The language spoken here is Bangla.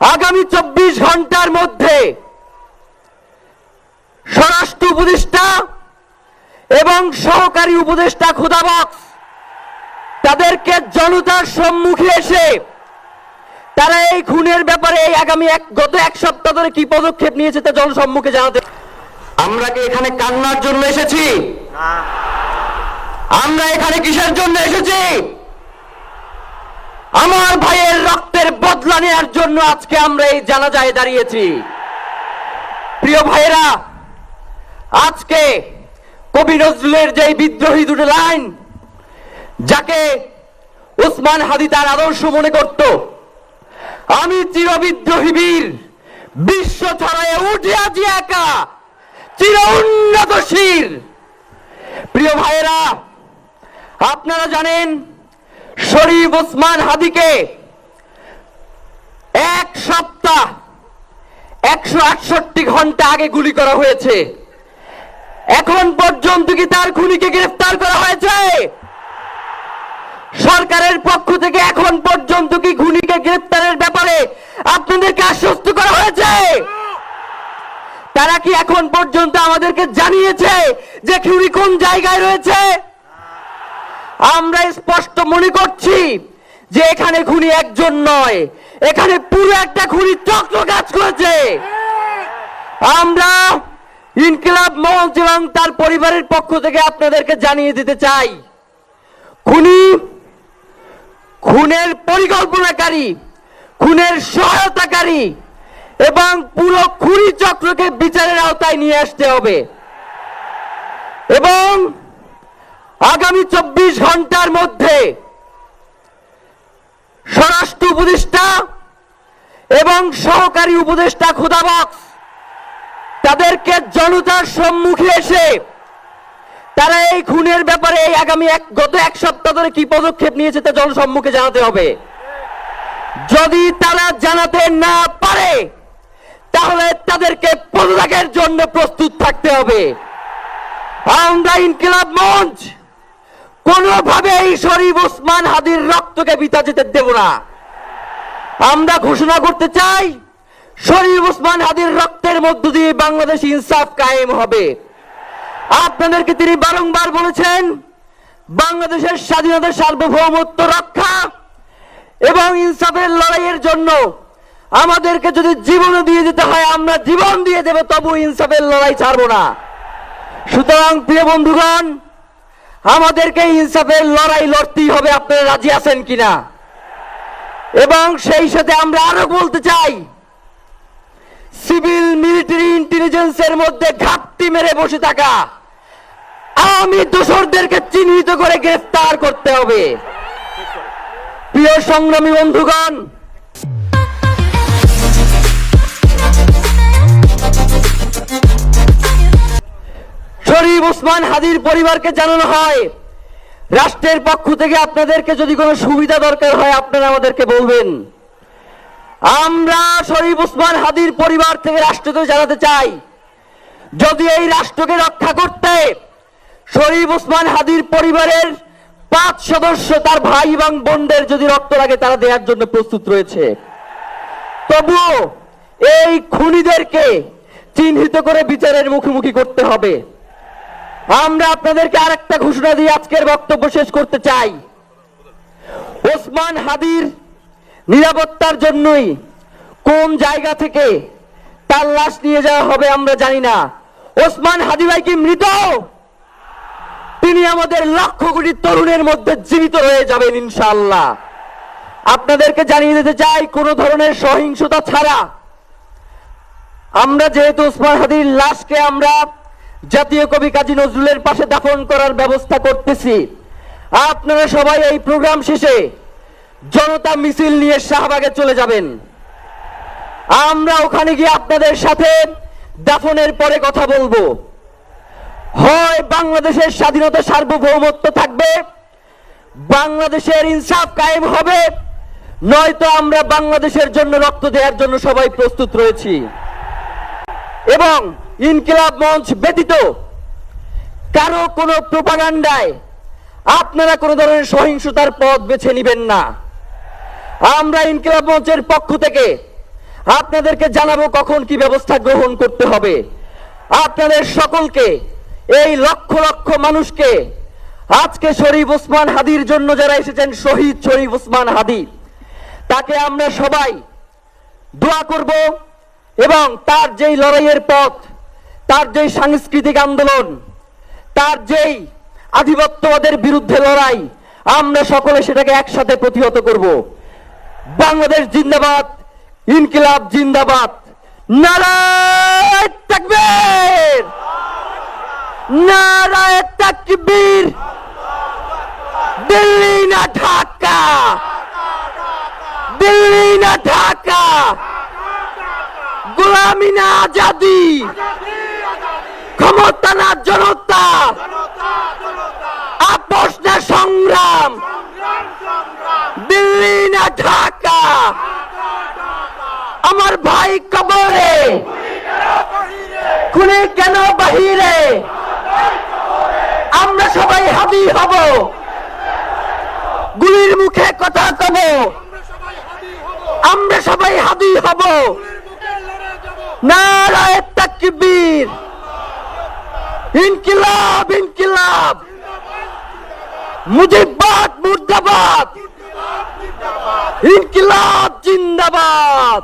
আগামী 24 ঘন্টার মধ্যে স্বরাষ্ট্র উপদেষ্টা এবং সহকারী উপদেষ্টা খুদাবক্স তাদেরকে জনতার সম্মুখে এসে তারা এই খুনের ব্যাপারে গত এক সপ্তাহ ধরে কি পদক্ষেপ নিয়েছে তা জনসম্মুখে জানাতে। আমরা কি এখানে কান্নার জন্য এসেছি? আমরা এখানে কিসের জন্য এসেছি? আমার ভাইয়ের রক্তের বদলা নেওয়ার জন্য আজকে আমরা এই জানাজায় দাঁড়িয়েছি। প্রিয় ভাইয়েরা, আজকে কবি নজরুলের যে বিদ্রোহী দুটো লাইন, যাকে ওসমান হাদি তার আদর্শ মনে করত, আমি চিরবিদ্রোহী বীর বিশ্ব ছড়ায় উঠিয়াছি একা চির উন্নত শির। প্রিয় ভাইয়েরা, আপনারা জানেন শরীফ ওসমান হাদিকে এক সপ্তাহ 168 ঘন্টা আগে গুলি করা হয়েছে। এখন পর্যন্ত কি তার খুনিকে গ্রেফতার করা হয়েছে? সরকারের পক্ষ থেকে এখন পর্যন্ত কি খুনিকে গ্রেফতারের ব্যাপারে আপনাদেরকে আশ্বস্ত করা হয়েছে? তারা কি এখন পর্যন্ত আমাদেরকে জানিয়েছে যে খুনি কোন জায়গায় রয়েছে? আমরা স্পষ্ট মনে করছি যে এখানে খুনি একজন নয়, এখানে পুরো একটা খুনি চক্র কাজ করেছে। আমরা ইনকিলাব মঞ্চ এবং তার পরিবারের পক্ষ থেকে আপনাদেরকে জানিয়ে দিতে চাই, খুনের পরিকল্পনাকারী, খুনের সহায়তাকারী এবং পুরো খুনি চক্রকে বিচারের আওতায় নিয়ে আসতে হবে এবং আগামী 24 ঘন্টার মধ্যে স্বরাষ্ট্র উপদেষ্টা এবং সহকারী উপদেষ্টা খুদাবক্স তাদেরকে জনতার সম্মুখে এসে তারা এই খুনের ব্যাপারে গত এক সপ্তাহ ধরে কি পদক্ষেপ নিয়েছে তা জনসম্মুখে জানাতে হবে। যদি তারা জানাতে না পারে তাহলে তাদেরকে পদত্যাগের জন্য প্রস্তুত থাকতে হবে। আমরা ইনকিলাব মঞ্চ কোনোভাবে এই শরীফ ওসমান হাদির রক্তকে বৃথা যেতে দেব না। আমরা ঘোষণা করতে চাই, শরীফ ওসমান হাদির রক্তের মধ্য দিয়ে বাংলাদেশ ইনসাফ কায়েম হবে। আপনাদেরকে তিনি বারংবার বলেছেন, বাংলাদেশের স্বাধীনতা সার্বভৌমত্ব রক্ষা এবং ইনসাফের লড়াইয়ের জন্য আমাদেরকে যদি জীবনও দিয়ে যেতে হয় আমরা জীবন দিয়ে দেব, তবু ইনসাফের লড়াই ছাড়বো না। সুতরাং প্রিয় বন্ধুগণ, আমাদেরকে ইনসাফের লড়াই লড়তেই হবে। আপনারা রাজি আছেন কিনা? এবং সেই সাথে আমরা আরো বলতে চাই, সিভিল মিলিটারি ইন্টেলিজেন্সের মধ্যে ঘাপটি মেরে বসে থাকা আওয়ামী দোসরদেরকে চিহ্নিত করে গ্রেফতার করতে হবে। প্রিয় সংগ্রামী বন্ধুগণ, শরীফ ওসমান হাদির পরিবারকে জানানো হয়, রাষ্ট্রের পক্ষ থেকে আপনাদেরকে যদি কোনো সুবিধা দরকার হয় আপনারা আমাদেরকে বলবেন। আমরা শরীফ ওসমান হাদির পরিবার থেকে রাষ্ট্রকে জানাতে চাই, যদি এই রাষ্ট্রকে রক্ষা করতে শরীফ ওসমান হাদির পরিবারের 5 সদস্য তার ভাই এবং বোনদের যদি রক্ত লাগে তারা দেওয়ার জন্য প্রস্তুত রয়েছে, তবুও এই খুনিদেরকে চিহ্নিত করে বিচারের মুখোমুখি করতে হবে। আমরা আপনাদেরকে আরেকটা ঘোষণা দিয়ে আজকের বক্তব্য শেষ করতে চাই, ওসমান হাদির নিরাপত্তার জন্যই কোন জায়গা থেকে তার লাশ নিয়ে যাওয়া হবে আমরা জানি না। ওসমান হাদি ভাই কি মৃত? তিনি আমাদের লক্ষ কোটি তরুণের মধ্যে জীবিত রয়ে যাবেন ইনশাআল্লাহ। আপনাদেরকে জানিয়ে দিতে চাই, কোনো ধরনের সহিংসতা ছাড়া আমরা যেহেতু ওসমান হাদির লাশকে আমরা জাতীয় কবি কাজী নজরুলের পাশে দাফন করার ব্যবস্থা করতেছি, আপনারা সবাই এই প্রোগ্রাম শেষে জনতা মিছিল নিয়ে শাহবাগে চলে যাবেন। আমরা ওখানে গিয়ে আপনাদের সাথে দাফনের পরে কথা বলবো। হয় বাংলাদেশের স্বাধীনতা সার্বভৌমত্ব থাকবে, বাংলাদেশের ইনসাফ কায়েম হবে, নয়তো আমরা বাংলাদেশের জন্য রক্ত দেওয়ার জন্য সবাই প্রস্তুত রয়েছি। এবং ইনকিলাব মঞ্চ ব্যতীত কারো কোনো প্রোপাগান্ডায় আপনারা কোনো ধরনের সহিংসতার পথ বেছে নেবেন না। আমরা ইনকিলাব মঞ্চের পক্ষ থেকে আপনাদেরকে জানাবো কখন কি ব্যবস্থা গ্রহণ করতে হবে। আপনাদের সকলকে, এই লক্ষ লক্ষ মানুষকে, আজকে শরীফ ওসমান হাদির জন্য যারা এসেছেন, শহীদ শরীফ ওসমান হাদি, তাকে আমরা সবাই দোয়া করব এবং তার যেই লড়াইয়ের পথ, তার যেই সাংস্কৃতিক আন্দোলন, তার যেই আধিপত্যবাদের বিরুদ্ধে লড়াই, আমরা সকলে সেটাকে একসাথে প্রতিহত করব। বাংলাদেশ জিন্দাবাদ, ইনকিলাব জিন্দাবাদ, নারায়ে তাকবীর, নারায়ে তাকবীর। দিল্লি না ঢাকা, দিল্লি না ঢাকা, গোলামি না আজাদি, ক্ষমতা না জনতা, আপোষ না সংগ্রাম, দিল্লি না ঢাকা। আমার ভাই কবরে, খুনি কেন বাহিরে, আমরা সবাই হাদি হব, গুলির মুখে কথা কব, আমরা সবাই হাদি হব। নারায়ে তাকবীর, ইনকিলাব ইনকিলাব, মুজিববাদ মুর্দাবাদ, ইনকিলাব জিন্দাবাদ।